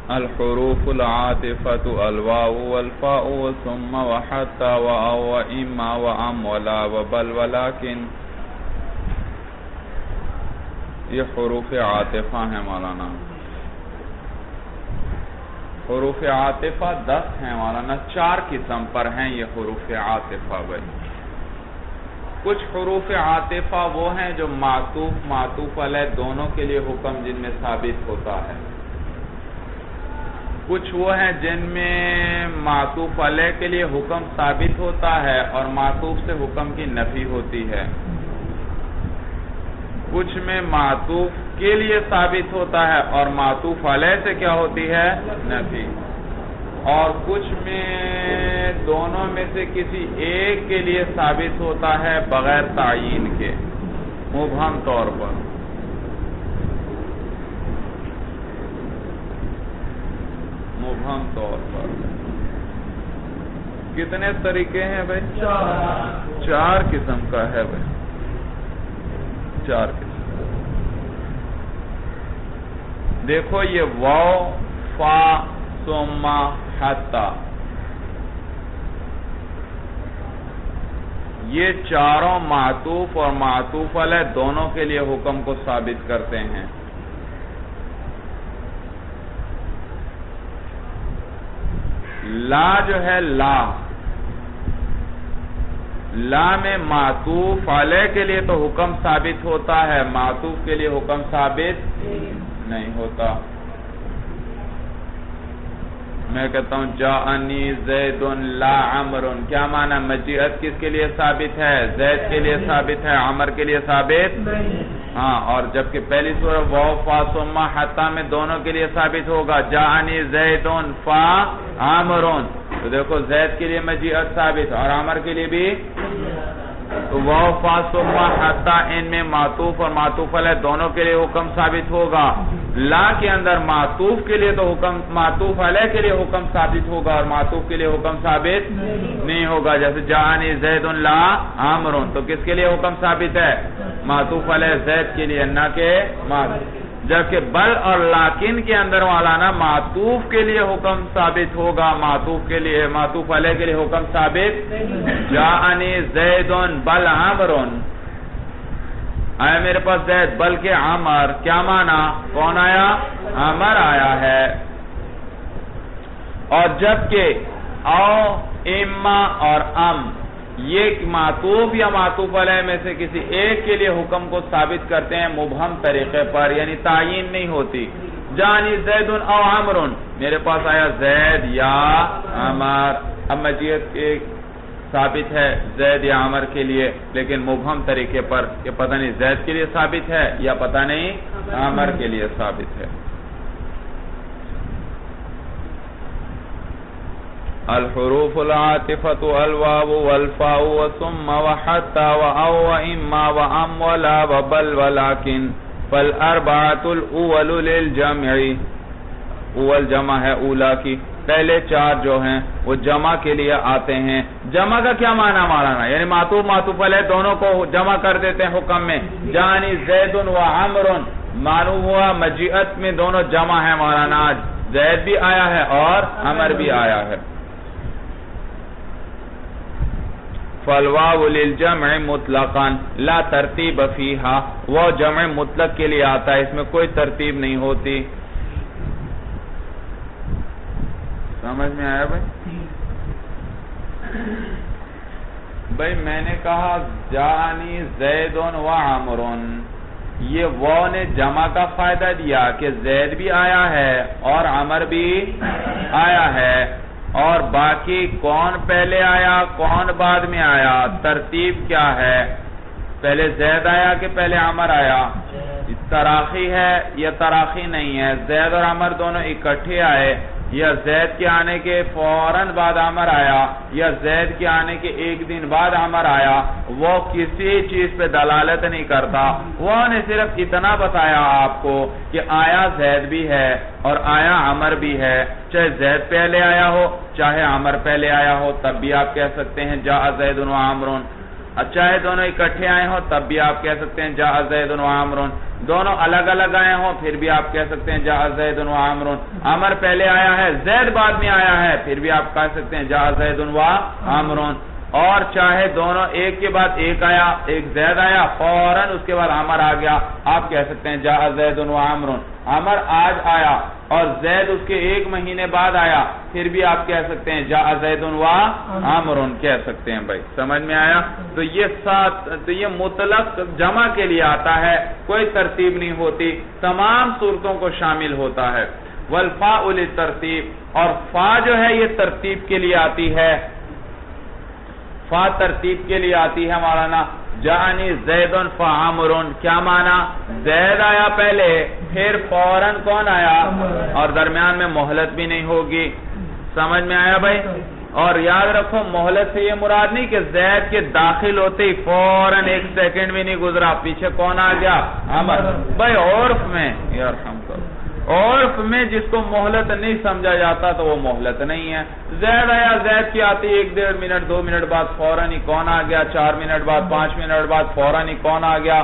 الحروف العاطفة الواو والفاء ثم وحتى وأو وإما وأم ولا وبل ولكن. یہ حروف عاطفہ ہیں مولانا. حروف عاطفہ 10 ہیں مولانا. 4 قسم پر ہیں یہ حروف عاطفہ بھائی. کچھ حروف عاطفہ وہ ہیں جو معطوف علیہ دونوں کے لیے حکم جن میں ثابت ہوتا ہے. کچھ وہ ہیں جن میں معطوف علیہ کے لیے حکم ثابت ہوتا ہے اور معطوف سے حکم کی نفی ہوتی ہے. کچھ میں معطوف کے لیے ثابت ہوتا ہے اور معطوف علیہ سے کیا ہوتی ہے؟ نفی. اور کچھ میں دونوں میں سے کسی ایک کے لیے ثابت ہوتا ہے بغیر تعیین کے مبہم طور پر. مبہم طور پر کتنے طریقے ہیں بھائی؟ 4 قسم کا ہے بھائی. 4 قسم. دیکھو یہ واو فا ثم حتی یہ چاروں معطوف اور معطوف علیہ دونوں کے لیے حکم کو ثابت کرتے ہیں. لا جو ہے لا میں معطوف علیہ کے لیے تو حکم ثابت ہوتا ہے، معطوف کے لیے حکم ثابت نہیں ہوتا. میں کہتا ہوں جاءنی زید لا عمر. کیا معنی؟ مجیعت کس کے لیے ثابت ہے؟ زید کے لیے ثابت ہے، عمر کے لیے ثابت نہیں. ہاں، اور جبکہ پہلی سورہ واو فا ثم حتی میں دونوں کے لیے ثابت ہوگا جاءنی زید فا عمر. تو دیکھو زید کے لیے مجیعت ثابت اور عمر کے لیے بھی. تو واو فا ثم حتی ان میں معطوف اور معطوف علیہ دونوں کے لیے حکم ثابت ہوگا. لا کے اندر معطوف کے لیے تو حکم، معطوف علیہ کے لیے حکم ثابت ہوگا اور معطوف کے لیے حکم ثابت نہیں ہوگا. جیسے جاءنی زید لا عمر، تو کس کے لیے حکم ثابت ہے؟ معطوف علیہ زید کے لیے، نہ کہ معطوف. جبکہ بل اور لیکن کے اندر مولانا معطوف کے لیے حکم ثابت ہوگا، معطوف کے لیے، معطوف علیہ کے لیے حکم ثابت. جاءنی زید بل عمر. آیا میرے پاس زید بلکہ عمر. کیا معنی؟ کون آیا؟ عمر آیا ہے. اور جبکہ او اما اور ام یہ معطوف یا معطوف علیہ میں سے کسی ایک کے لیے حکم کو ثابت کرتے ہیں مبہم طریقے پر، یعنی تعیین نہیں ہوتی. جانی زید او عمر، میرے پاس آیا زید یا عمر. اب مجیت ایک ثابت ہے زید یا عمر کے لیے، لیکن مبہم طریقے پر کہ پتہ نہیں زید کے لیے ثابت ہے یا پتہ نہیں عمر کے لیے ثابت ہے. الحروف العاطفة الواو والفاء ثم وحتى وأو وإما وأم ولا وبل ولكن فالأربعة الأول للجمع. اول جمع ہے اولا کی. پہلے 4 جو ہیں وہ جمع کے لیے آتے ہیں. جمع کا کیا معنی مولانا؟ یعنی معطوف معطوف علیہ دونوں کو جمع کر دیتے ہیں حکم میں. جانی زید و عمر معلوم ہوا مجیعت میں دونوں جمع ہے مولانا. زید بھی آیا ہے اور عمر بھی آیا ہے. فالواو للجمع مطلقا لا ترتیب فیہا. وہ جمع مطلق کے لیے آتا ہے، اس میں کوئی ترتیب نہیں ہوتی. سمجھ میں آیا بھائی؟ بھائی میں نے کہا جانی زید و عمر، یہ وہ نے جمع کا فائدہ دیا کہ زید بھی آیا ہے اور عمر بھی آیا ہے. اور باقی کون پہلے آیا کون بعد میں آیا، ترتیب کیا ہے؟ پہلے زید آیا کہ پہلے عمر آیا؟ تراخی ہے یا تراخی نہیں ہے؟ زید اور عمر دونوں اکٹھے آئے یا زید کے آنے کے فوراً بعد عمر آیا یا زید کے آنے کے ایک دن بعد عمر آیا، وہ کسی چیز پہ دلالت نہیں کرتا. وہ نے صرف اتنا بتایا آپ کو کہ آیا زید بھی ہے اور آیا عمر بھی ہے. چاہے زید پہلے آیا ہو چاہے عمر پہلے آیا ہو، تب بھی آپ کہہ سکتے ہیں جاء زید و عمر. چاہے دونوں اکٹھے آئے ہوں تب بھی آپ کہہ سکتے ہیں جاء زید و عمر، دونوں الگ الگ آئے ہوں پھر بھی آپ کہہ سکتے ہیں جاء زید و عمر، عمر پہلے آیا ہے زید بعد میں آیا ہے پھر بھی آپ کہہ سکتے ہیں جاء زید و عمر، اور چاہے دونوں ایک کے بعد ایک آیا، ایک زید آیا فوراً اس کے بعد عمر آ گیا، آپ کہہ سکتے ہیں جاء زید و عمر، عمر آج آیا اور زید اس کے ایک مہینے بعد آیا پھر بھی آپ کہہ سکتے ہیں جاء زید و عمر کہہ سکتے ہیں بھائی، سمجھ میں آیا؟ تو یہ مطلق جمع کے لیے آتا ہے، کوئی ترتیب نہیں ہوتی، تمام صورتوں کو شامل ہوتا ہے۔ والفاء للترتیب، اور فا جو ہے یہ ترتیب کے لیے آتی ہے، فا ترتیب کے لیے آتی ہے مولانا، جاءنی زید فعمر، کیا معنی؟ زید آیا پہلے پھر فوراً کون آیا، اور درمیان میں مہلت بھی نہیں ہوگی، سمجھ میں آیا بھائی؟ اور یاد رکھو مہلت سے یہ مراد نہیں کہ زید کے داخل ہوتے ہی فوراً ایک سیکنڈ بھی نہیں گزرا پیچھے کون آ گیا، عمر۔ بھائی عرف میں عرف میں جس کو مہلت نہیں سمجھا جاتا تو وہ مہلت نہیں ہے، زید آیا، زید کی آتی 1-1.5 منٹ 2 منٹ بعد فوراً ہی کون آ گیا، 4 منٹ بعد 5 منٹ بعد فوراً ہی کون آ گیا،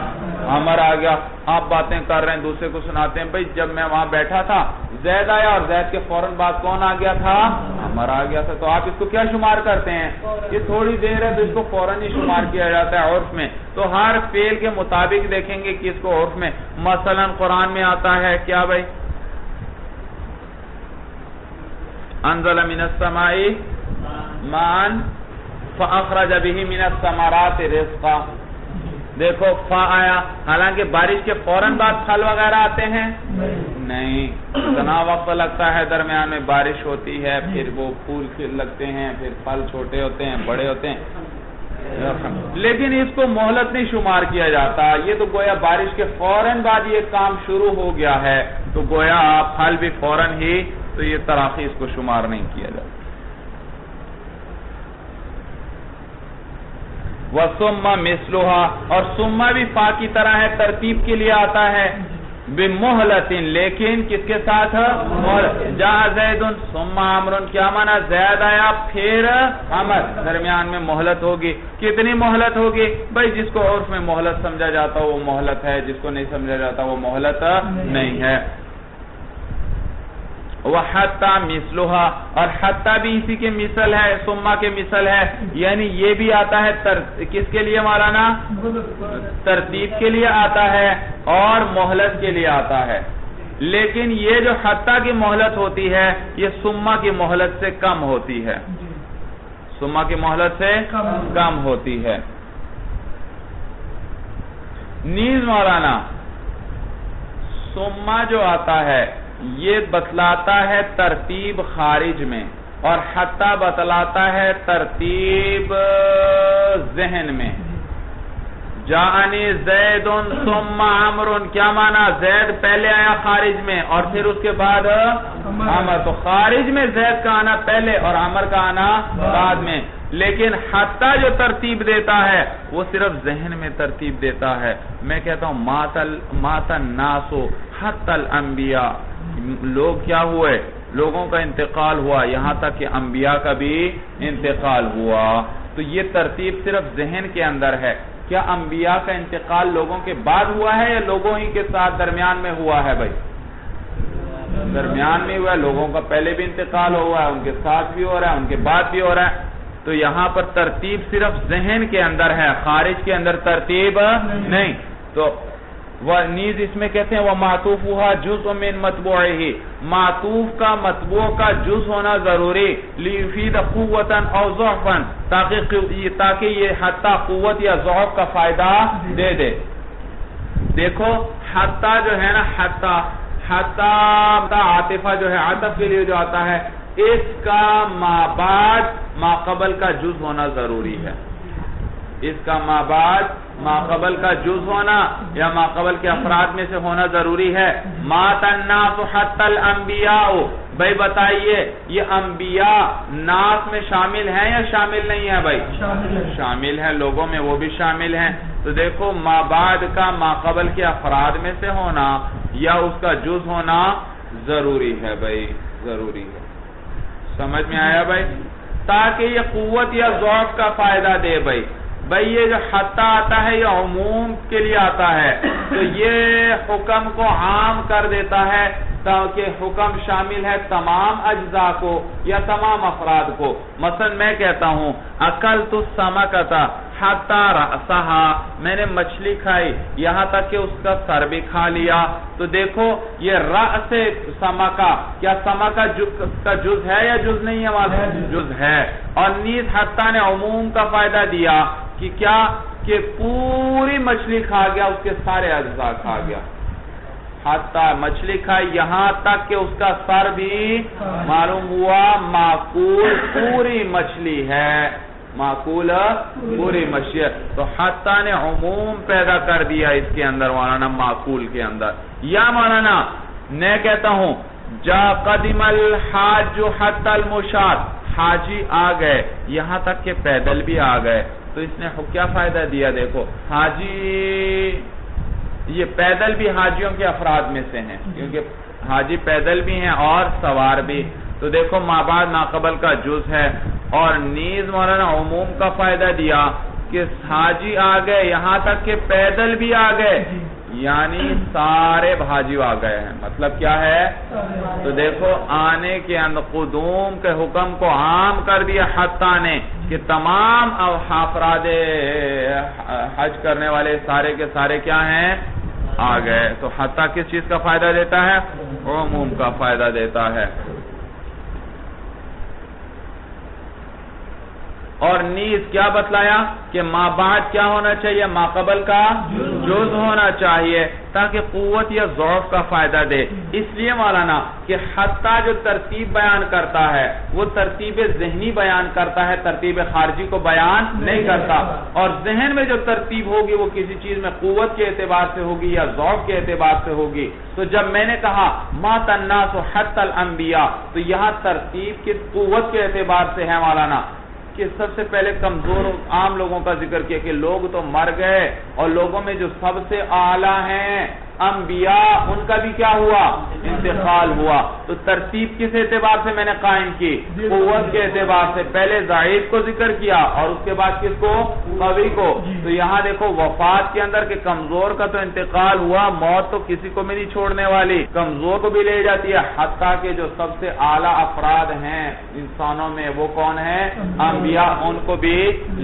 عمر آ گیا۔ آپ باتیں کر رہے ہیں دوسرے کو سناتے ہیں، بھئی جب میں وہاں بیٹھا تھا زید آیا اور زید کے فوراً بعد کون آ گیا تھا، عمر آ گیا تھا، تو آپ اس کو کیا شمار کرتے ہیں؟ یہ تھوڑی دیر ہے تو اس کو فوراً ہی شمار کیا جاتا ہے عرف میں، تو ہر فعل کے مطابق دیکھیں گے کہ اس کو عرف میں، مثلا قرآن میں آتا ہے کیا بھائی، انزل من السماء ماء فاخرج به من الثمرات رزقا، دیکھو فا آیا، حالانکہ بارش کے فوراً بعد پھل وغیرہ آتے ہیں نہیں، اتنا وقت لگتا ہے، درمیان میں بارش ہوتی ہے پھر وہ پھول لگتے ہیں پھر پھل چھوٹے ہوتے ہیں بڑے ہوتے ہیں، لیکن اس کو مہلت نہیں شمار کیا جاتا، یہ تو گویا بارش کے فوراً بعد یہ کام شروع ہو گیا ہے تو گویا پھل بھی فوراً ہی، تو یہ تراخی اس کو شمار نہیں کیا جاتا۔ وَثُمَّ مِثْلُهَا، اور ثم بھی فا کی طرح ہے، ترتیب کے لیے آتا ہے، بِمُحْلَةٍ، لیکن کس کے ساتھ؟ جاء زید ثم عمر، کیا معنی؟ زید آیا پھر عمر، درمیان میں مہلت ہوگی، کتنی مہلت ہوگی؟ بھئی جس کو عرف میں مہلت سمجھا جاتا وہ مہلت ہے، جس کو نہیں سمجھا جاتا وہ مہلت نہیں ہے۔ وَحَتَّى مِثْلُهَا، اور حتیٰ بھی اسی کے مثل ہے، ثم کے مثل ہے، یعنی یہ بھی آتا ہے کس کے لیے مولانا؟ ترتیب کے لیے آتا ہے اور مہلت کے لیے آتا ہے، لیکن یہ جو حتیٰ کی مہلت ہوتی ہے یہ ثم کی مہلت سے کم ہوتی ہے، ثم کی مہلت سے کم ہوتی ہے۔ نیز مولانا ثم جو آتا ہے یہ بتلاتا ہے ترتیب خارج میں، اور حتیٰ بتلاتا ہے ترتیب ذہن میں۔ جاءنی زید ثم عمر، کیا معنی؟ زید پہلے آیا خارج میں اور پھر اس کے بعد عمر، تو خارج میں زید کا آنا پہلے اور عمر کا آنا بعد میں، لیکن حتیٰ جو ترتیب دیتا ہے وہ صرف ذہن میں ترتیب دیتا ہے۔ میں کہتا ہوں مات الناس حتی الانبیاء، لوگ کیا ہوئے؟ لوگوں کا انتقال ہوا، یہاں تک کہ انبیاء کا بھی انتقال ہوا، تو یہ ترتیب صرف ذہن کے اندر ہے۔ کیا انبیاء کا انتقال لوگوں کے بعد ہوا ہے یا لوگوں ہی کے ساتھ درمیان میں ہوا ہے؟ بھائی درمیان میں ہوا ہے، لوگوں کا پہلے بھی انتقال ہوا ہے، ان کے ساتھ بھی ہو رہا ہے، ان کے بعد بھی ہو رہا ہے، تو یہاں پر ترتیب صرف ذہن کے اندر ہے، خارج کے اندر ترتیب نہیں۔ تو نیز اس میں کہتے ہیں وَمَعْطُوفُهَا جُزْءٌ مِّن مَطْبُوعِهِ، معطوف کا مطبوع کا جز ہونا ضروری، لِيُفِيدَ قُوَّةً أَوْ ضَعْفًا، تاکہ یہ حتیٰ قوت یا ضعف کا فائدہ دے دے۔ دیکھو حتیٰ جو ہے نا، حتیٰ عاطفہ جو ہے، عطف کے لیے جو آتا ہے، اس کا ما بعد ما قبل کا جز ہونا ضروری ہے، اس کا ما بعد ما قبل کا جز ہونا یا ما قبل کے افراد میں سے ہونا ضروری ہے۔ مات الناس حتی الانبیاء، بھائی بتائیے یہ انبیاء ناس میں شامل ہیں یا شامل نہیں ہیں؟ بھائی شامل ہیں، لوگوں میں وہ بھی شامل ہیں، تو دیکھو ما بعد کا ما قبل کے افراد میں سے ہونا یا اس کا جز ہونا ضروری ہے، بھائی ضروری ہے، سمجھ میں آیا بھائی؟ تاکہ یہ قوت یا ضعف کا فائدہ دے بھائی۔ بھئی یہ جو حتی آتا ہے یہ عموم کے لیے آتا ہے، تو یہ حکم کو عام کر دیتا ہے تاکہ حکم شامل ہے تمام اجزاء کو یا تمام افراد کو۔ مثلا میں کہتا ہوں اکلت السمکۃ حتی رأسہا، میں نے مچھلی کھائی یہاں تک کہ اس کا سر بھی کھا لیا، تو دیکھو یہ رأس سمکہ، کیا سمکہ کا جز ہے یا جز نہیں ہے؟ جز ہے۔ اور نیز حتی نے عموم کا فائدہ دیا کہ کیا کہ پوری مچھلی کھا گیا، اس کے سارے اجزاء کھا گیا۔ حتی مچھلی کھائی یہاں تک کہ اس کا سر بھی معلوم ہوا معقول پوری مچھلی ہے، معقول پوری مچھلی ہے، تو حتی نے عموم پیدا کر دیا اس کے اندر مولانا معقول کے اندر۔ یا مولانا میں کہتا ہوں جا قدم الحاج حتی المشاة، حاجی آ گئے یہاں تک کہ پیدل بھی آ گئے، تو اس نے کیا فائدہ دیا؟ دیکھو حاجی، یہ پیدل بھی حاجیوں کے افراد میں سے ہیں، کیونکہ حاجی پیدل بھی ہیں اور سوار بھی، تو دیکھو ما بعد ما قبل کا جز ہے، اور نیز مولانا عموم کا فائدہ دیا کہ حاجی آ گئے یہاں تک کہ پیدل بھی آ گئے، یعنی سارے حاجی آ گئے ہیں، مطلب کیا ہے؟ تو دیکھو آنے کے اندر قدوم کے حکم کو عام کر دیا حتی نے کہ تمام افراد حج کرنے والے سارے کے سارے کیا ہیں؟ آ گئے۔ تو حتی کس چیز کا فائدہ دیتا ہے؟ عموم کا فائدہ دیتا ہے۔ اور نیز کیا بتلایا کہ ما بعد کیا ہونا چاہیے؟ ما قبل کا جز ہونا چاہیے تاکہ قوت یا ضعف کا فائدہ دے۔ اس لیے مولانا کہ حتی جو ترتیب بیان کرتا ہے وہ ترتیب ذہنی بیان کرتا ہے، ترتیب خارجی کو بیان نہیں کرتا، اور ذہن میں جو ترتیب ہوگی وہ کسی چیز میں قوت کے اعتبار سے ہوگی یا ضعف کے اعتبار سے ہوگی۔ تو جب میں نے کہا مات الناس حتی الانبیاء، تو یہاں ترتیب کی قوت کے اعتبار سے ہے مولانا کہ سب سے پہلے کمزور عام لوگوں کا ذکر کیا کہ لوگ تو مر گئے، اور لوگوں میں جو سب سے اعلیٰ ہیں انبیاء، ان کا بھی کیا ہوا؟ انتقال ہوا۔ تو ترتیب کس اعتبار سے میں نے قائم کی؟ قوت کے اعتبار سے، پہلے ضعیف کو ذکر کیا اور اس کے بعد کس کو؟ قوی کو۔ تو یہاں دیکھو وفات کے اندر کہ کمزور کا تو انتقال ہوا، موت تو کسی کو بھی نہیں چھوڑنے والی، کمزور کو بھی لے جاتی ہے، حتیٰ کہ جو سب سے اعلیٰ افراد ہیں انسانوں میں وہ کون ہیں؟ انبیاء، ان کو بھی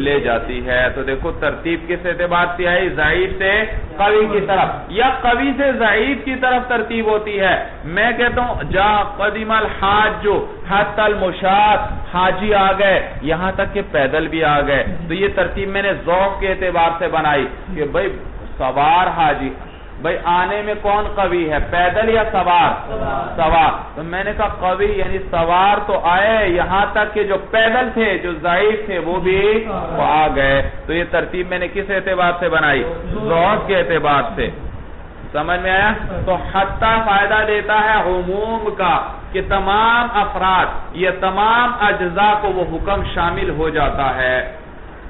لے جاتی ہے۔ تو دیکھو ترتیب کس اعتبار سے آئی؟ ضعیف سے قوی کی طرف یا قوی سے ضعیف کی طرف ترتیب ہوتی ہے۔ میں کہتا ہوں جا قدم الحاج حتی المشاة، حاجی آ گئے یہاں تک کہ پیدل بھی آ گئے، تو یہ ترتیب میں نے ذوق کے اعتبار سے بنائی کہ بھئی سوار حاجی، بھئی آنے میں کون قوی ہے؟ پیدل یا سوار؟ سوار۔ تو میں نے کہا قوی یعنی سوار تو آئے یہاں تک کہ جو پیدل تھے، جو ضعیف تھے وہ بھی آ گئے۔ تو یہ ترتیب میں نے کس اعتبار سے بنائی؟ ذوق کے اعتبار سے۔ سمجھ میں آیا؟ تو حتی فائدہ دیتا ہے عموم کا کہ تمام افراد یا تمام اجزاء کو وہ حکم شامل ہو جاتا ہے،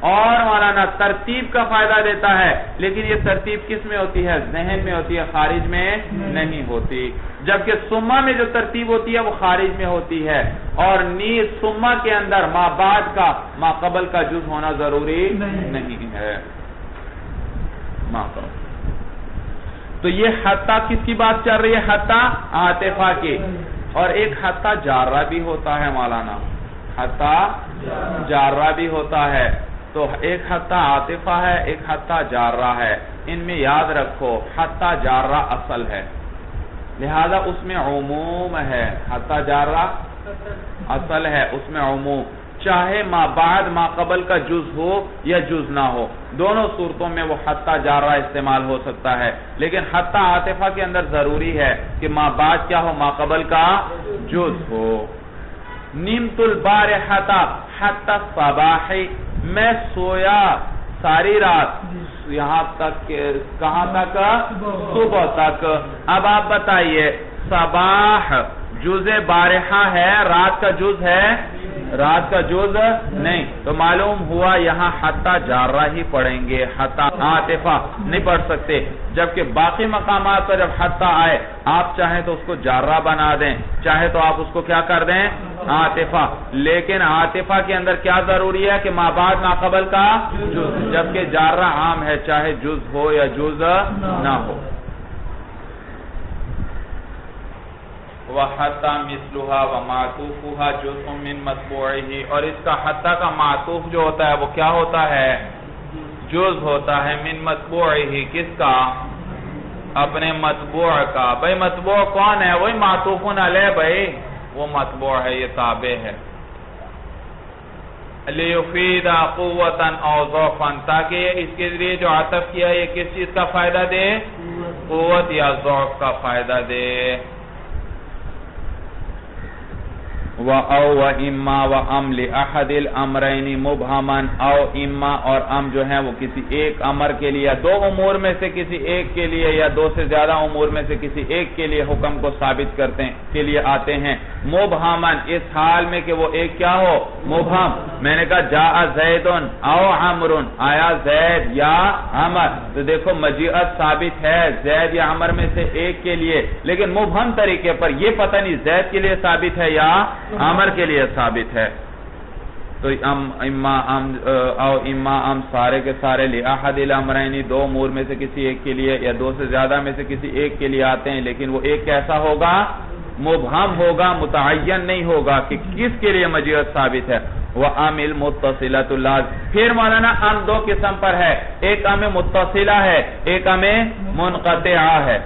اور مولانا ترتیب کا فائدہ دیتا ہے، لیکن یہ ترتیب کس میں ہوتی ہے؟ ذہن میں ہوتی ہے، خارج میں نہیں ہوتی، جبکہ سمہ میں جو ترتیب ہوتی ہے وہ خارج میں ہوتی ہے، اور نیز سمہ کے اندر ما بعد کا ما قبل کا جز ہونا ضروری نہیں ہے۔ ما قبل تو یہ حتی کس کی بات چل رہی ہے؟ حتی عاطفہ کی، اور ایک حتی جارہ بھی ہوتا ہے مولانا، حتی جارہ بھی ہوتا ہے، تو ایک حتی عاطفہ ہے ایک حتی جارہ ہے، ان میں یاد رکھو حتی جارہ اصل ہے، لہذا اس میں عموم ہے، حتی جارہ اصل ہے اس میں عموم، چاہے ما بعد ما قبل کا جز ہو یا جز نہ ہو، دونوں صورتوں میں وہ حتی جارہ استعمال ہو سکتا ہے، لیکن حتی عاطفہ کے اندر ضروری ہے کہ ما بعد کیا ہو؟ ما قبل کا جز ہو۔ نمت البارحۃ حتی الصباح، میں سویا ساری رات یہاں تک، کہاں تک؟ صبح تک۔ اب آپ بتائیے صباح جز بارحہ ہے، رات کا جز ہے رات کا جز نہیں. تو معلوم ہوا یہاں حتی جارہ ہی پڑھیں گے, حتی عاطفہ نہیں پڑھ سکتے, جبکہ باقی مقامات پر جب حتی آئے آپ چاہیں تو اس کو جارہ بنا دیں, چاہے تو آپ اس کو کیا کر دیں عاطفہ. لیکن عاطفہ کے اندر کیا ضروری ہے کہ ما بعد ما قبل کا جز, جبکہ جارہ عام ہے چاہے جز ہو یا جز نہ ہو. وَحَتَّى مِثْلُهَا وَمَعْطُوفُهَا جُزْءٌ مِّن مَطْبُوعِهِ, اور اس کا حتی کا معطوف جو ہوتا ہے وہ کیا ہوتا ہے, جز ہوتا ہے, من مطبوعہ, کس کا, اپنے مطبوع کا. بھئی مطبوع کون ہے, وہی معطوفن علیہ, بھئی وہ مطبوع ہے, یہ تابع ہے. لِيُفِيدَ قُوَّةً أَوْ ضَعْفًا, تاکہ اس کے ذریعے جو عطف کیا یہ کس چیز کا فائدہ دے, قوت یا ضعف کا فائدہ دے. وَأَوْ وَإِمَّا وَأَمْ لِأَحَدِ الْأَمْرَيْنِ مُبْهَمًا, او اما اور ام جو ہیں وہ کسی ایک امر کے لیے, دو امور میں سے کسی ایک کے لیے یا دو سے زیادہ امور میں سے کسی ایک کے لیے حکم کو ثابت کرتے ہیں کے لیے آتے ہیں. مبہمن, اس حال میں کہ وہ ایک کیا ہو, مبہم. میں نے کہا جاء زیدن او عمرن, آیا زید یا عمر, تو دیکھو مجیعت ثابت ہے زید یا عمر میں سے ایک کے لیے, لیکن مبہم طریقے پر, یہ پتہ نہیں زید کے لیے ثابت ہے یا عمر کے لیے ثابت ہے. تو اما ام سارے کے سارے لِأَحَدِ الْأَمْرَيْنِ, دو امور میں سے کسی ایک کے لیے یا دو سے زیادہ میں سے کسی ایک کے لیے آتے ہیں, لیکن وہ ایک کیسا ہوگا, مبہم ہوگا, متعین نہیں ہوگا کہ کس کے لیے مجیعت ثابت ہے. وَأَمِ الْمُتَّصِلَةُ اللَّازِ, پھر مولانا ام دو قسم پر ہے, ایک ام متصلہ ہے, ایک ام منقطعہ ہے.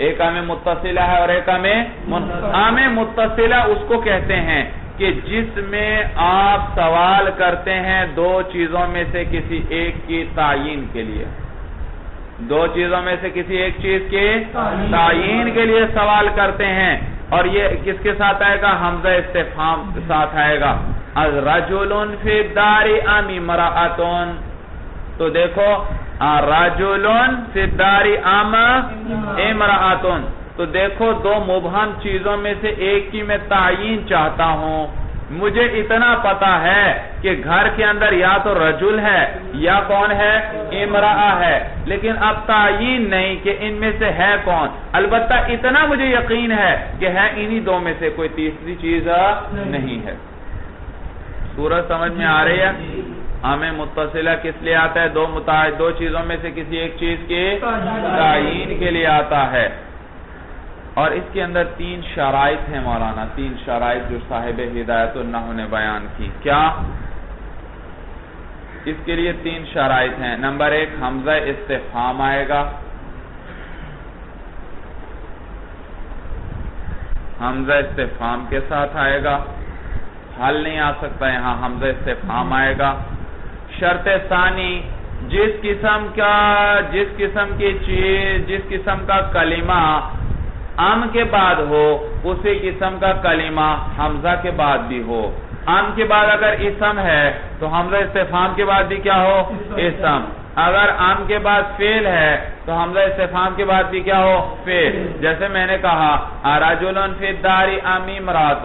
ایک ام متصلہ ہے اور ایک ام متصلہ اس کو کہتے ہیں کہ جس میں آپ سوال کرتے ہیں دو چیزوں میں سے کسی ایک کی تعیین کے لیے, دو چیزوں میں سے کسی ایک چیز کی تعیین کے لیے سوال کرتے ہیں. اور یہ کس کے ساتھ آئے گا, حمزہ استفہام کے ساتھ آئے گا. رجل فی الدار ام امرأۃ, تو دیکھو رجل فی الدار ام امرأۃ, تو دیکھو دو مبہم چیزوں میں سے ایک کی میں تعیین چاہتا ہوں. مجھے اتنا پتا ہے کہ گھر کے اندر یا تو رجل ہے یا کون ہے, امرأہ ہے, لیکن اب تعیین نہیں کہ ان میں سے ہے کون. البتہ اتنا مجھے یقین ہے کہ ہے انہی دو میں سے, کوئی تیسری چیز نہیں ہے. سورج سمجھ میں آ رہی ہے. ام متصلہ کس لیے آتا ہے, دو چیزوں میں سے کسی ایک چیز کے تعیین کے لیے آتا ہے. اور اس کے اندر تین شرائط ہیں مولانا, تین شرائط جو صاحب ہدایت النحو نے بیان کی. کیا اس کے لیے تین شرائط ہیں. نمبر ایک, حمزہ استفہام آئے گا, حمزہ استفہام کے ساتھ آئے گا, حل نہیں آ سکتا یہاں, حمزہ استفہام آئے گا. شرط ثانی, جس قسم کی چیز, جس قسم کا کلمہ ام کے بعد ہو اسی قسم کا کلمہ حمزہ کے بعد بھی ہو. ام کے بعد اگر اسم ہے تو حمزہ استفہام کے بعد بھی کیا ہو, اسم. اگر ام کے بعد فعل ہے تو حمزہ استفہام کے بعد بھی کیا ہو, فعل. جیسے میں نے کہا رجل فی الدار ام امرأۃ,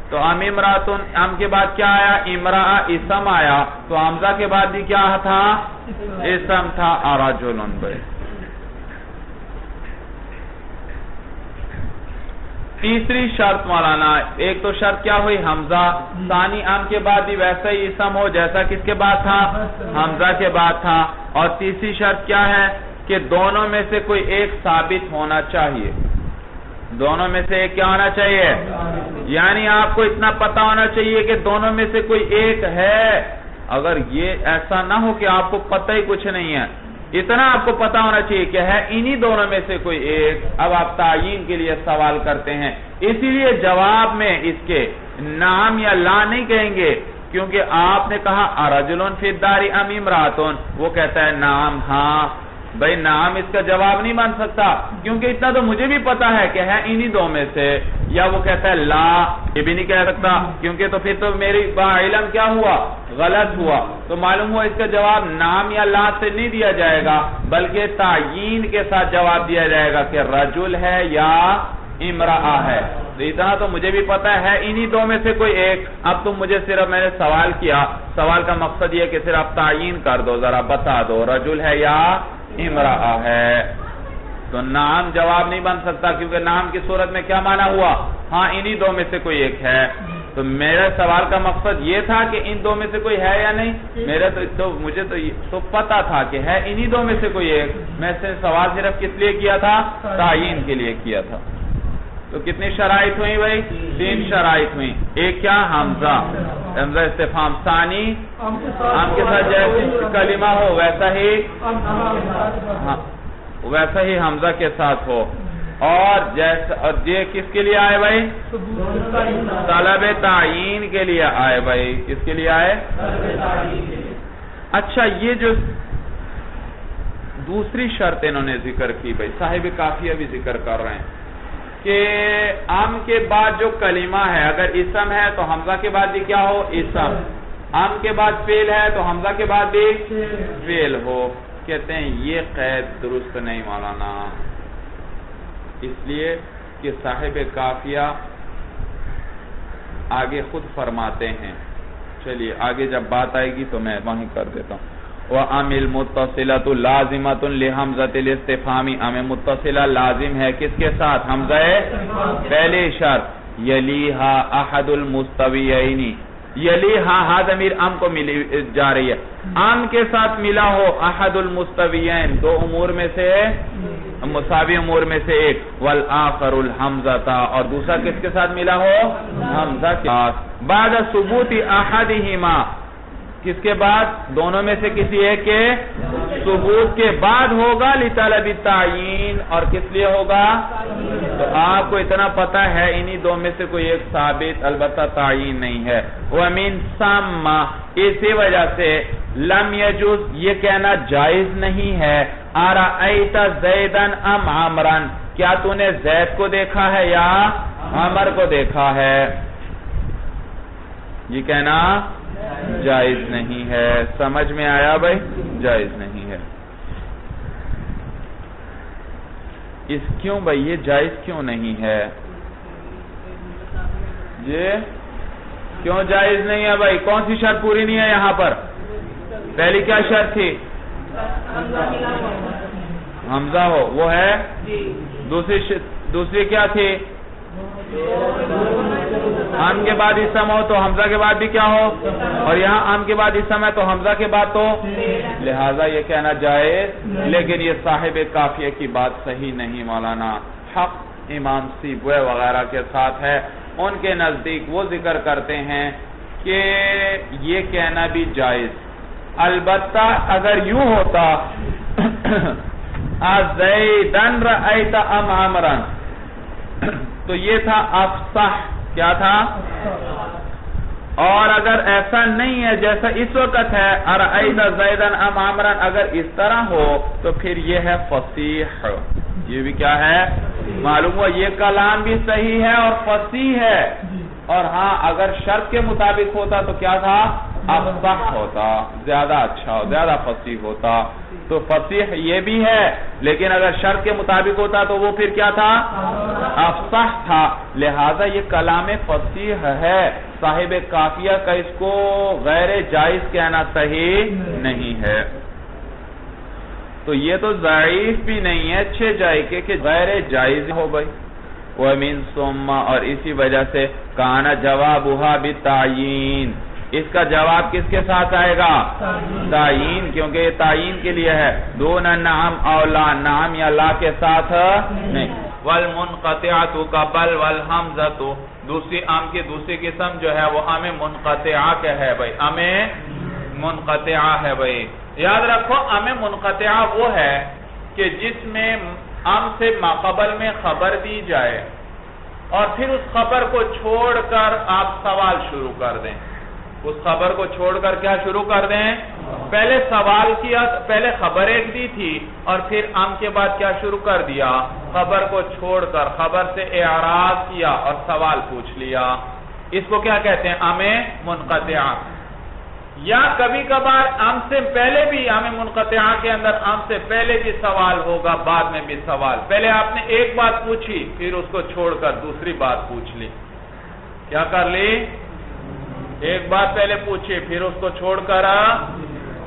تو ام امرأۃ, ام کے بعد کیا آیا, امرأہ اسم آیا, تو حمزہ کے بعد بھی کیا تھا, اسم تھا, رجل. تیسری شرط مولانا, ایک تو شرط کیا ہوئی, حمزہ. ثانی, ام کے بعد بھی ویسا ہی اسم ہو جیسا کس کے بعد تھا, حمزہ کے بعد تھا. اور تیسری شرط کیا ہے کہ دونوں میں سے کوئی ایک ثابت ہونا چاہیے. دونوں میں سے ایک کیا ہونا چاہیے, یعنی آپ کو اتنا پتا ہونا چاہیے کہ دونوں میں سے کوئی ایک ہے. اگر یہ ایسا نہ ہو کہ آپ کو پتہ ہی کچھ نہیں ہے, اتنا آپ کو پتا ہونا چاہیے کہ ہے انہی دونوں میں سے کوئی ایک. اب آپ تعیین کے لیے سوال کرتے ہیں, اسی لیے جواب میں اس کے نام یا لا نہیں کہیں گے, کیونکہ آپ نے کہا رجل فی الدار ام امرأۃ, وہ کہتا ہے نام. ہاں بھئی نام اس کا جواب نہیں بن سکتا, کیونکہ اتنا تو مجھے بھی پتا ہے کہ ہے انہی دو میں سے. یا وہ کہتا ہے لا, یہ بھی نہیں کہہ سکتا, کیونکہ تو پھر تو میری علم کیا ہوا, غلط ہوا. تو معلوم ہوا اس کا جواب نام یا لا سے نہیں دیا جائے گا, بلکہ تعیین کے ساتھ جواب دیا جائے گا کہ رجل ہے یا امرأہ ہے. تو اتنا تو مجھے بھی پتا ہے انہی دو میں سے کوئی ایک. اب تم مجھے صرف میں نے سوال کیا, سوال کا مقصد یہ کہ صرف تعین کر دو, ذرا بتا دو رجل ہے یا امرأہ ہے. تو نام جواب نہیں بن سکتا, کیونکہ نام کی صورت میں کیا معنی ہوا, ہاں انہی دو میں سے کوئی ایک ہے. تو میرے سوال کا مقصد یہ تھا کہ ان دو میں سے کوئی ہے یا نہیں. میرے تو مجھے تو پتا تھا کہ ہے انہی دو میں سے کوئی ایک. میں سے سوال صرف کس لیے کیا تھا, تعین کے لیے کیا تھا. تو کتنی شرائط ہوئی بھائی, 3 شرائط ہوئی. ایک کیا, حمزہ استفہام. ثانی ہم کے ساتھ جیسے کلمہ ہو ویسا ہی حمزہ کے ساتھ ہو. اور یہ کس کے لیے آئے بھائی, طلب تعین کے لیے آئے بھائی. کس کے لیے آئے, اچھا یہ جو دوسری شرط انہوں نے ذکر کی بھائی, صاحب کافیہ بھی ذکر کر رہے ہیں کہ ام کے بعد جو کلمہ ہے اگر اسم ہے تو حمزہ کے بعد بھی کیا ہو, اسم. ام کے بعد فعل ہے تو حمزہ کے بعد بھی فعل ہو. کہتے ہیں یہ قید درست نہیں مولانا, اس لیے کہ صاحب کافیہ آگے خود فرماتے ہیں. چلیے آگے جب بات آئے گی تو میں وہیں کر دیتا ہوں. وَأَمِ الْمُتَّصِلَةُ لَازِمَةٌ لِحَمْزَةِ الْاِسْتِفْهَامِ. ام متصلہ لازم ہے کس کے ساتھ, حمزہ پہلی شرط. يَلِيهَا أَحَدُ الْمُسْتَوِيَيْنِ, یلیہا ہا ضمیر ام کو ملی جا رہی ہے, ام کے ساتھ ملا ہو احد المستویین, دو امور میں سے مساوی امور میں سے ایک. والآخر الحمزہ, اور دوسرا کس کے ساتھ ملا ہو, حمزہ کے ساتھ. بعد ثبوت احدہما, کس کے بعد, دونوں میں سے کسی ایک کے ثبوت کے بعد ہوگا. لطلب التعین, اور کس لیے ہوگا, تو آپ کو اتنا پتا ہے انہی دو میں سے کوئی ایک ثابت, البتہ تعین نہیں ہے. وَمِن ثَمَّ, اسی وجہ سے لم یجوز, یہ کہنا جائز نہیں ہے. أَرَأَيْتَ زَيْدًا أَمْ عَمْرًا, کیا تو نے زید کو دیکھا ہے یا عمر کو دیکھا ہے, یہ کہنا جائز نہیں ہے. سمجھ میں آیا بھائی, جائز نہیں ہے. کیوں بھائی یہ جائز کیوں نہیں ہے, یہ کیوں جائز نہیں ہے بھائی, کون سی شرط پوری نہیں ہے یہاں پر. پہلی کیا شرط تھی, حمزہ ہو, وہ ہے. دوسری کیا تھی, ام کے بعد اسم ہو تو حمزہ کے بعد بھی کیا ہو, اور یہاں ام کے بعد اسم ہے تو حمزہ کے بعد تو, لہذا یہ کہنا جائز. لیکن یہ صاحب کافیہ کی بات صحیح نہیں مولانا. حق امام سیبوی وغیرہ کے ساتھ ہے, ان کے نزدیک وہ ذکر کرتے ہیں کہ یہ کہنا بھی جائز. البتہ اگر یوں ہوتا زیدن رأیت ام عمرن, تو یہ تھا افصح, کیا تھا, اور اگر ایسا نہیں ہے جیسا اس وقت ہے ارأیت زیدن ام عمرن, اگر اس طرح ہو تو پھر یہ ہے فصیح. یہ بھی کیا ہے, معلوم ہوا یہ کلام بھی صحیح ہے اور فصیح ہے. اور ہاں اگر شرط کے مطابق ہوتا تو کیا تھا, افصح ہوتا, زیادہ اچھا, زیادہ فصیح ہوتا. تو فصیح یہ بھی ہے, لیکن اگر شرط کے مطابق ہوتا تو وہ پھر کیا تھا, افصح تھا. لہذا یہ کلام فصیح ہے. صاحب کافیہ کا اس کو غیر جائز کہنا صحیح نہیں ہے. تو یہ تو ضعیف بھی نہیں ہے, اچھے جائے کہ غیر جائز ہو بھائی. وَمِن ثُمَّ, اور اسی وجہ سے کانا جوابها بالتعین, اس کا جواب کس کے ساتھ آئے گا, تعین, کیونکہ یہ تعین کے لیے ہے. دون نعم او لا, نعم یا لا کے ساتھ نہیں. والمنقطعۃ کا بل والحمزۃ, دوسری ام کی دوسری قسم جو ہے وہ ام منقطعہ کے ہے بھائی, ام منقطعہ ہے بھائی. یاد رکھو ام منقطعہ وہ ہے کہ جس میں ام سے ماقبل میں خبر دی جائے اور پھر اس خبر کو چھوڑ کر آپ سوال شروع کر دیں. اس خبر کو چھوڑ کر کیا شروع کر دیں, پہلے سوال کیا, پہلے خبر ایک دی تھی اور پھر ام کے بعد کیا شروع کر دیا, خبر کو چھوڑ کر خبر سے اعراض کیا اور سوال پوچھ لیا. اس کو کیا کہتے ہیں, ام منقطعہ. یا کبھی کبھار ام سے پہلے بھی ام منقطعہ کے اندر ام سے پہلے بھی سوال ہوگا، بعد میں بھی سوال. پہلے آپ نے ایک بات پوچھی، پھر اس کو چھوڑ کر دوسری بات پوچھ لی. کیا کر لی؟ ایک بات پہلے پوچھی، پھر اس کو چھوڑ کر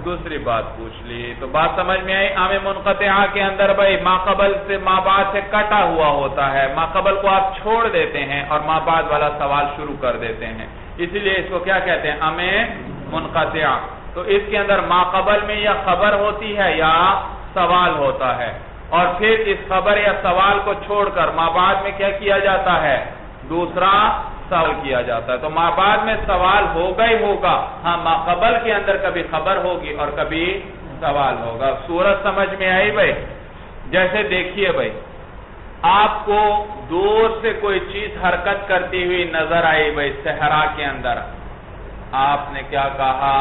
دوسری بات پوچھ لی. تو بات سمجھ میں آئی؟ ام منقطعہ کے اندر بھائی ما قبل سے ما بعد سے کٹا ہوا ہوتا ہے. ما قبل کو آپ چھوڑ دیتے ہیں اور ما بعد والا سوال شروع کر دیتے ہیں، اسی لیے اس کو کیا کہتے ہیں؟ ام منقطعہ. تو اس کے اندر ما قبل میں یا خبر ہوتی ہے یا سوال ہوتا ہے، اور پھر اس خبر یا سوال کو چھوڑ کر ما بعد میں کیا کیا جاتا ہے؟ دوسرا سوال کیا جاتا ہے. تو ما بعد میں سوال ہوگا ہی ہوگا. ہاں، ما قبل کے اندر کبھی خبر ہوگی اور کبھی سوال ہوگا. صورت سمجھ میں آئی بھائی؟ جیسے دیکھیے بھائی، آپ کو دور سے کوئی چیز حرکت کرتی ہوئی نظر آئی بھائی صحرا کے اندر. آپ نے کیا کہا؟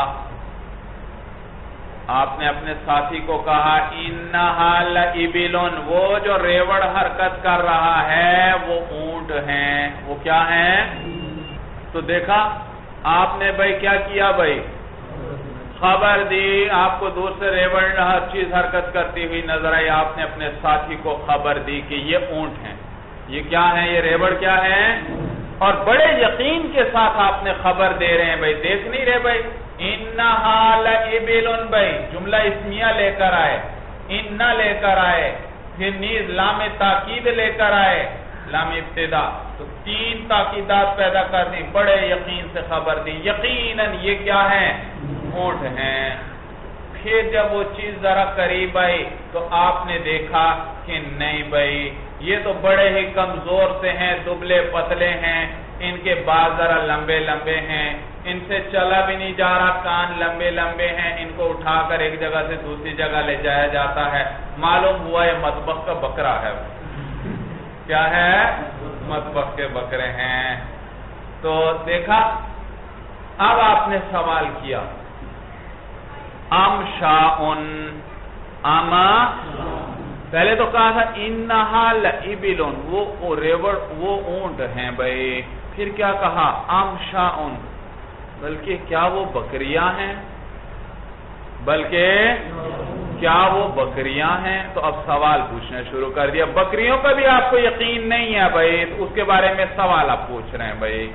آپ نے اپنے ساتھی کو کہا انہا لابلن، وہ جو ریوڑ حرکت کر رہا ہے وہ اونٹ ہیں. وہ کیا ہیں؟ تو دیکھا آپ نے بھائی کیا کیا بھائی؟ خبر دی. آپ کو دور سے ریوڑ ہر چیز حرکت کرتی ہوئی نظر آئی، آپ نے اپنے ساتھی کو خبر دی کہ یہ اونٹ ہیں. یہ کیا ہیں؟ یہ ریوڑ کیا ہیں؟ اور بڑے یقین کے ساتھ آپ نے خبر دے رہے ہیں بھائی، دیکھ نہیں رہے بھائی. انہا لابلن بھائی جملہ اسمیہ لے کر آئے، انہا لے کر آئے، پھر نیز لام تاکید لے کر آئے، لام ابتدا. تو تین تاکیدات پیدا کر دی، بڑے یقین سے خبر دی یقیناً یہ کیا ہیں؟ اونٹ ہیں. پھر جب وہ چیز ذرا قریب آئی تو آپ نے دیکھا کہ نہیں بھائی یہ تو بڑے ہی کمزور سے ہیں، دبلے پتلے ہیں، ان کے بال ذرا لمبے لمبے ہیں، ان سے چلا بھی نہیں جا رہا، کان لمبے لمبے ہیں، ان کو اٹھا کر ایک جگہ سے دوسری جگہ لے جایا جاتا ہے. معلوم ہوا یہ مطبخ کا بکرا ہے. کیا ہے؟ مطبخ کے بکرے ہیں. تو دیکھا، اب آپ نے سوال کیا ام شاءن، اما پہلے تو کہا تھا انہا لابلن، وہ ریوڑ وہ اونٹ ہیں بھائی. پھر کیا کہا؟ ام شاءن، بلکہ کیا وہ بکریاں ہیں؟ بلکہ کیا وہ بکریاں ہیں؟ تو اب سوال پوچھنا شروع کر دیا. بکریوں کا بھی آپ کو یقین نہیں ہے بھائی، تو اس کے بارے میں سوال آپ پوچھ رہے ہیں بھائی.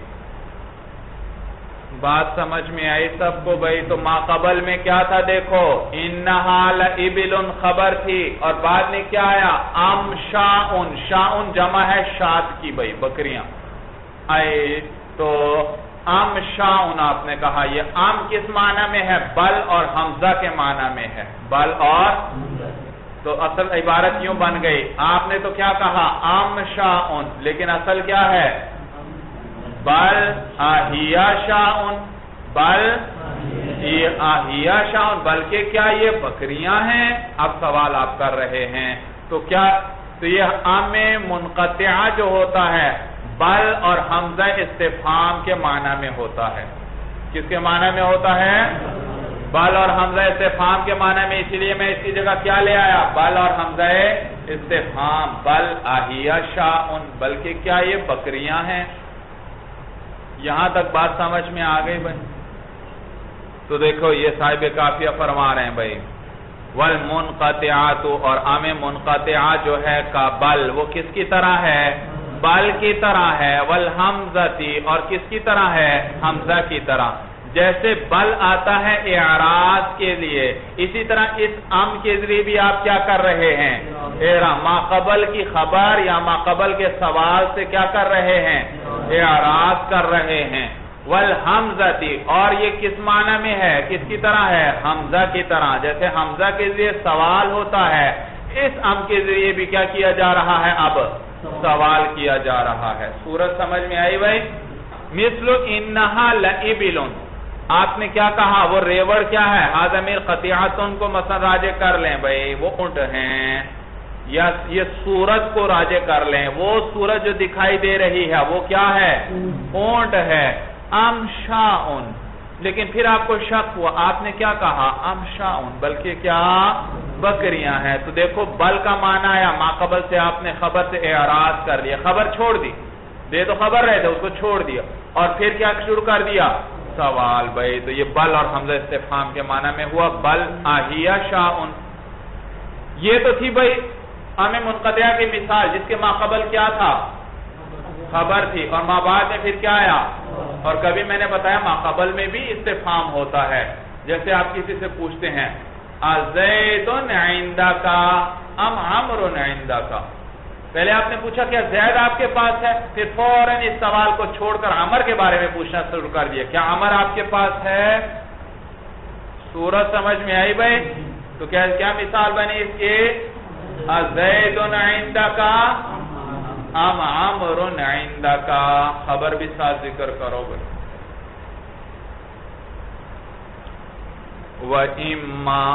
بات سمجھ میں آئی سب کو بھائی؟ تو ما قبل میں کیا تھا؟ دیکھو انہا لابلن خبر تھی، اور بعد میں کیا آیا؟ ام شاءن. شاءن جمع ہے شات کی بھائی، بکریاں آئے. تو ام شاءن آپ نے کہا. یہ ام کس معنی میں ہے؟ بل اور حمزہ کے معنی میں ہے. بل اور، تو اصل عبارت یوں بن گئی. آپ نے تو کیا کہا؟ ام شاءن، لیکن اصل کیا ہے؟ بل آہیا شاءن، بل آہیا شاءن، بلکہ کیا یہ بکریاں ہیں؟ اب سوال آپ کر رہے ہیں. تو کیا، تو یہ ام منقطعہ جو ہوتا ہے بل اور حمزہ استفہام کے معنی میں ہوتا ہے. کس کے معنی میں ہوتا ہے؟ بل اور حمزہ استفہام کے معنی میں. اسی لیے میں اس کی جگہ کیا لے آیا؟ بل اور حمزہ استفہام. بل آہیا شاءن، بلکہ کیا یہ بکریاں ہیں. یہاں تک بات سمجھ میں آ گئی بھائی؟ تو دیکھو یہ صاحب کافیہ فرما رہے ہیں بھائی والمنقطعات، اور ام منقطعہ جو ہے کا بل، وہ کس کی طرح ہے؟ بل کی طرح ہے. والحمزتی، اور کس کی طرح ہے؟ حمزہ کی طرح. جیسے بل آتا ہے اعراض کے لیے، اسی طرح اس ام کے ذریعے بھی آپ کیا کر رہے ہیں؟ ما قبل کی خبر یا ما قبل کے سوال سے کیا کر رہے ہیں؟ اعراض کر رہے ہیں. والحمزتی، اور یہ کس معنی میں ہے؟ کس کی طرح ہے؟ حمزہ کی طرح. جیسے حمزہ کے ذریعے سوال ہوتا ہے، اس ام کے ذریعے بھی کیا کیا جا رہا ہے؟ اب سوال کیا جا رہا ہے. صورت سمجھ میں آئی بھائی؟ مثل انہا لابلن، آپ نے کیا کہا؟ وہ ریوڑ کیا ہے؟ آدمیر قطعاتن کو مثلا راجع کر لیں بھائی، وہ اونٹ ہیں. یا یہ صورت کو راجع کر لیں، وہ صورت جو دکھائی دے رہی ہے وہ کیا ہے؟ اونٹ ہے. ام شاءن، لیکن پھر آپ کو شک ہوا، آپ نے کیا کہا؟ ام شاءن، بلکہ کیا بکریاں ہیں. تو دیکھو بل کا معنی آیا، ما قبل سے آپ نے خبر سے اعراض کر لیا، خبر چھوڑ دی. دے تو خبر رہے تھے، اس کو چھوڑ دیا، اور پھر کیا شروع کر دیا؟ سوال بھائی، تو یہ بل اور حمزہ استفہام کے معنی میں ہوا بل آہیا شاء. یہ تو تھی بھائی ہمیں منقطعہ کی مثال جس کے ماقبل کیا تھا، خبر تھی، اور ما بعد میں پھر کیا آیا. اور کبھی میں نے بتایا ماقبل میں بھی استفہام ہوتا ہے. جیسے آپ کسی سے پوچھتے ہیں ازید عندک ام عمر عندک، پہلے آپ نے پوچھا کیا زید آپ کے پاس ہے، پھر فوراً اس سوال کو چھوڑ کر عمر کے بارے میں پوچھنا شروع کر دیا، کیا عمر آپ کے پاس ہے. صورت سمجھ میں آئی بھائی؟ تو کیا مثال بنی اس کی، ازید عندک ام عمر عندک، خبر بھی ساتھ ذکر کرو گے. وَإِمَّا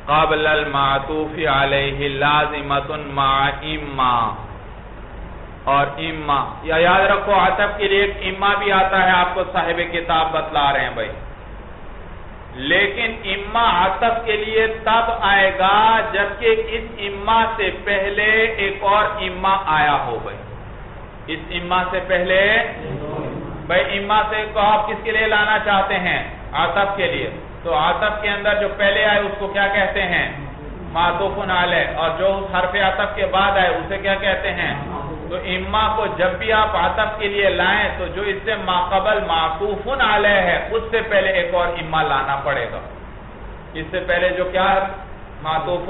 قَبْلَ الْمَعْطُوفِ عَلَيْهِ لَازِمَةٌ مَعَ إِمَّا، اور اما یا یاد رکھو عطف کے لیے ایک اما بھی آتا ہے، آپ کو صاحب کتاب بتلا رہے ہیں بھائی. لیکن اما عطف کے لیے تب آئے گا جبکہ اس اما سے پہلے ایک اور اما آیا ہو بھائی. اس اما سے پہلے بھائی اما سے کو آپ کس کے لیے لانا چاہتے ہیں، عطف کے لیے. تو عطف کے اندر جو پہلے آئے اس کو کیا کہتے ہیں، معطوف علیہ، اور جو اس حرف عطف کے بعد آئے اسے کیا کہتے ہیں. تو اما کو جب بھی آپ عطف کے لیے لائیں تو جو اس سے ماقبل معطوف علیہ ہے اس سے پہلے ایک اور اما لانا پڑے گا. اس سے پہلے جو کیا ہے معطوف،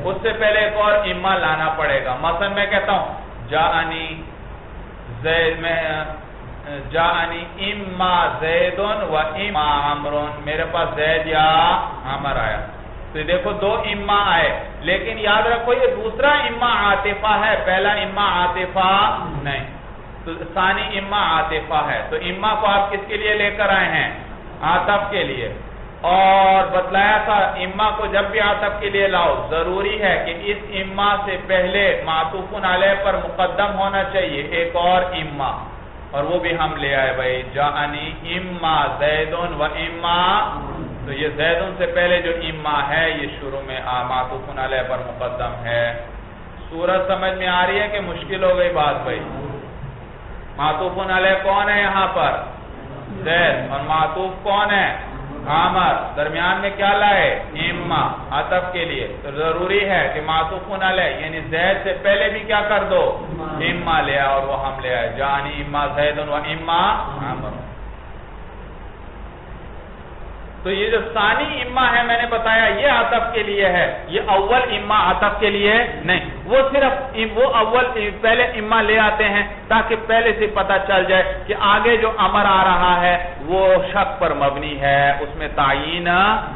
اس سے پہلے ایک اور اما لانا پڑے گا. مثلا میں کہتا ہوں جاءنی زید، میں جاءنی اما زید و اما عمر، میرے پاس زید یا عمر آیا. تو دیکھو دو اما آئے، لیکن یاد رکھو یہ دوسرا اما عاطفہ ہے، پہلا اما عاطفہ نہیں. تو ثانی اما عاطفہ ہے. تو اما کو آپ کس کے لیے لے کر آئے ہیں، عاطف کے لیے. اور بتلایا تھا اما کو جب بھی عاطف کے لیے لاؤ ضروری ہے کہ اس اما سے پہلے معطوف علیہ پر مقدم ہونا چاہیے ایک اور اما، اور وہ بھی ہم لے آئے بھائی جاءنی اما زید و اما. تو یہ زیدن سے پہلے جو اما ہے یہ شروع میں معطوف علیہ پر مقدم ہے. صورت سمجھ میں آ رہی ہے کہ مشکل ہو گئی بات بھائی. معطوف علیہ کون ہے یہاں پر، زید، اور معطوف کون ہے، عامر. درمیان میں کیا لائے، اما عطف کے لیے. تو ضروری ہے کہ معطوف علیہ یعنی زید سے پہلے بھی کیا کر دو، اما لے آئے، اور وہ ہم لے آئے جانی اما زید و اما عامر. تو یہ جو ثانی اما ہے میں نے بتایا یہ عطف کے لیے ہے، یہ اول اما عطف کے لیے نہیں. وہ صرف وہ اول پہلے اما لے آتے ہیں تاکہ پہلے سے پتہ چل جائے کہ آگے جو امر آ رہا ہے وہ شک پر مبنی ہے، اس میں تعین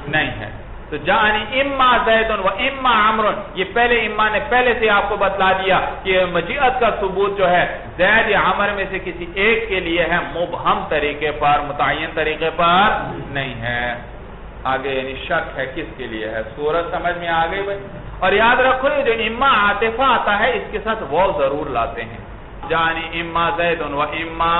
نہیں ہے. تو جانی اما زید و اما عمر، یہ پہلے اما نے پہلے سے آپ کو بتلا دیا کہ مجیعت کا ثبوت جو ہے زید یا عمر میں سے کسی ایک کے لیے ہے، مبہم طریقے پر، متعین طریقے پر نہیں ہے. آگے یعنی شک ہے کس کے لیے ہے. صورت سمجھ میں آ گئی بھائی. اور یاد رکھو جو اما عاطفہ آتا ہے اس کے ساتھ واو ضرور لاتے ہیں. جانی اما زید و اما،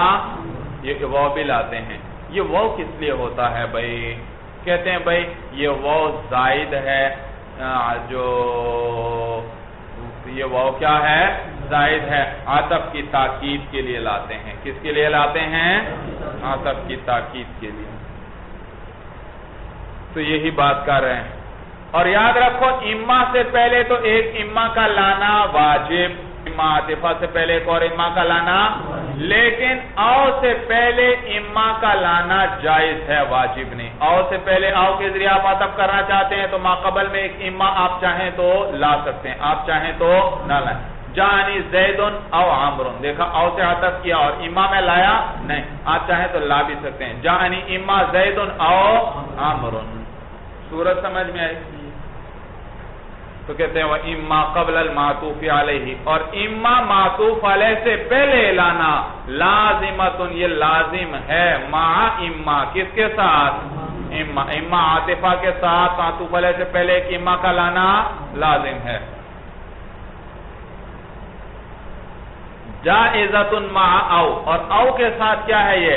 یہ واو بھی لاتے ہیں. یہ واو کس لیے ہوتا ہے بھائی، کہتے ہیں بھائی یہ واو زائد ہے، جو یہ واو کیا ہے، زائد ہے، عطف کی تاکید کے لیے لاتے ہیں. کس کے لیے لاتے ہیں، عطف کی تاکید کے لیے. تو یہی بات کر رہے ہیں. اور یاد رکھو اما سے پہلے تو ایک اما کا لانا واجب، اما عاطفہ سے پہلے ایک اور اما کا لانا، لیکن او سے پہلے اما کا لانا جائز ہے، واجب نہیں. او سے پہلے او کے ذریعے آپ عطف کرنا چاہتے ہیں تو ماقبل میں ایک اما آپ چاہیں تو لا سکتے ہیں، آپ چاہیں تو نہ لائیں. جانی زیدن او عمرن، دیکھا او سے عطف کیا اور اما میں لایا نہیں، آپ چاہیں تو لا بھی سکتے ہیں. جانی اما زیدن او عمرن. صورت سمجھ میں آئی. تو کہتے ہیں وَإِمَّا قَبْلَ الْمَعْطُوفِ عَلَيْهِ، اور اما معطوف علیہ سے پہلے لانا لازمتن، یہ لازم ہے، مع اما، کس کے ساتھ، اما عاطفہ کے ساتھ معطوف علیہ سے پہلے ایک اما کا لانا لازم ہے. جائزتن مع او، اور او کے ساتھ کیا ہے، یہ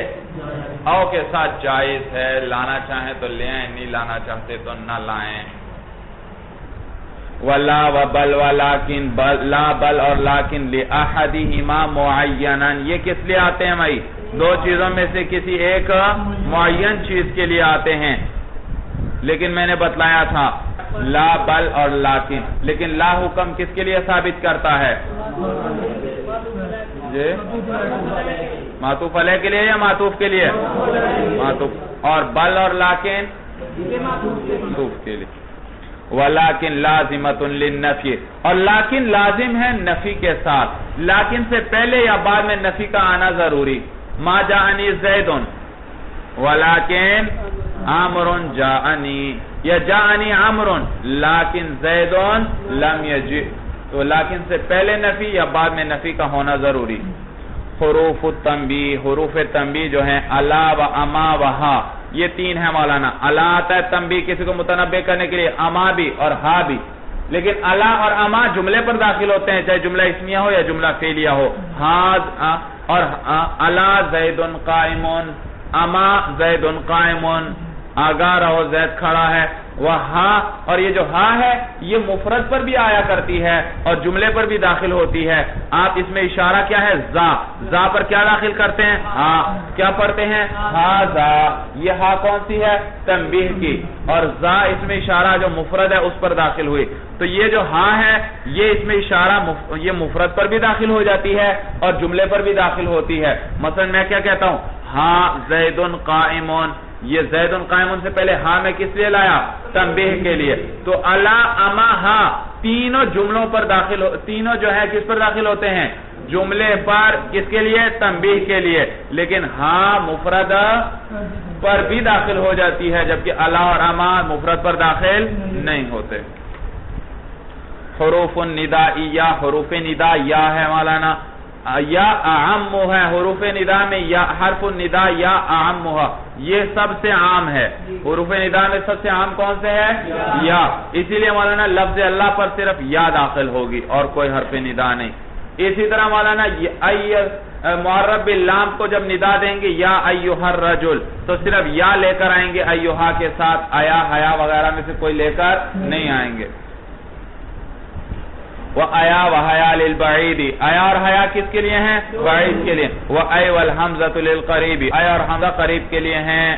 او کے ساتھ جائز ہے، لانا چاہیں تو لیں، نہیں لانا چاہتے تو نہ لائیں. ولا و بل ولیکن لا بل اور لیکن لأحدہما معیناً، یہ کس لیے آتے ہیں بھائی؟ دو چیزوں میں سے کسی ایک معین چیز کے لیے آتے ہیں. لیکن میں نے بتلایا تھا لا بل اور لیکن، لیکن لا حکم کس کے لیے ثابت کرتا ہے؟ جی معطوف علیہ کے لیے یا معطوف کے لیے؟ معطوف. اور بل اور لیکن معطوف کے لیے. وَلَكِنْ لَازِمَةٌ لِلنَّفْيِ، اور لیکن لازم ہے نفی کے ساتھ. لیکن سے پہلے یا بعد میں نفی کا آنا ضروری. ما جاءنی زیدن وَلَكِنْ عَمْرٌ جاءنی، یا جاءنی عمر لیکن زیدن لم یجئ. تو لیکن سے پہلے نفی یا بعد میں نفی کا ہونا ضروری. حروف التنبیہ، حروف تنبیہ جو ہیں الا و اما و ہا، یہ تین ہے مولانا. الا آتا ہے تنبیہ کسی کو متنبہ کرنے کے لیے، اما بھی اور ہا بھی. لیکن الا اور اما جملے پر داخل ہوتے ہیں، چاہے جملہ اسمیہ ہو یا جملہ فعلیہ ہو. ہا اور الا زید قائم، اما زید قائم، آگاہ رہو زید کھڑا ہے. وہ ہا، اور یہ جو ہا ہے یہ مفرد پر بھی آیا کرتی ہے اور جملے پر بھی داخل ہوتی ہے. آپ اس میں اشارہ کیا ہے؟ زا. زا پر کیا داخل کرتے ہیں؟ ہا. کیا پڑھتے ہیں؟ ہا زا. یہ ہا کون سی ہے؟ تنبیہ کی. اور زا اس میں اشارہ جو مفرد ہے اس پر داخل ہوئی. تو یہ جو ہا ہے یہ اس میں اشارہ یہ مفرد پر بھی داخل ہو جاتی ہے اور جملے پر بھی داخل ہوتی ہے. مثلا میں کیا کہتا ہوں؟ ہا زید قائم. یہ زید قائم سے پہلے ہا میں کس لیے لایا؟ تنبیہ کے لیے. تو الا اما ہا تینوں جملوں پر داخل، تینوں جو ہے کس پر داخل ہوتے ہیں؟ جملے پر. کس کے لیے؟ تنبیہ کے لیے. لیکن ہا مفرد پر بھی داخل ہو جاتی ہے جبکہ الا اور اما مفرد پر داخل نہیں ہوتے. حروف النداء، یا حروف ندا یا ہے مولانا، یا اعم ہے. حروف ندا میں یا حرف النداء یا اعم ہے، یہ سب سے عام ہے. حروف ندا میں سب سے عام کون سے ہے؟ یا. اسی لیے مولانا لفظ اللہ پر صرف یا داخل ہوگی اور کوئی حرف ندا نہیں. اسی طرح مولانا معرب باللام کو جب ندا دیں گے یا ایھا الرجل تو صرف یا لے کر آئیں گے ایھا کے ساتھ، آیا حیا وغیرہ میں سے کوئی لے کر نہیں آئیں گے. وَأَيَا وَحَيَا لِلْبَعِيدِ، آیا اور حیا کس کے لیے ہیں؟ بعید کے لیے. وَأَيْ وَالْحَمْزَةُ لِلْقَرِيبِ، آیا اور حمزہ قریب کے لیے ہیں.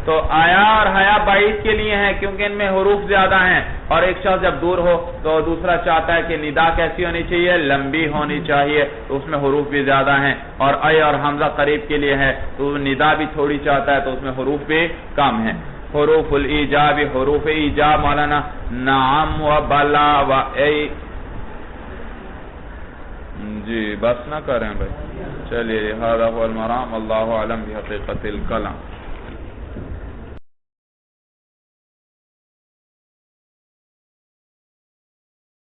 تو آیا اور حیا بعید کے لیے ہیں کیونکہ ان میں حروف زیادہ ہیں، اور ایک شخص جب دور ہو تو دوسرا چاہتا ہے کہ ندا کیسی ہونی چاہیے؟ لمبی ہونی چاہیے، تو اس میں حروف بھی زیادہ ہیں. اور اے اور حمزہ قریب کے لیے ہے تو ندا بھی تھوڑی چاہتا ہے تو اس میں حروف بھی کم ہیں. حروف الایجاب، حروف ایجاب مولانا نعم و بلا و ای. جی بس نہ کریں بھائی، چلیے. هذا هو المرام، والله اعلم بحقیقت الکلام.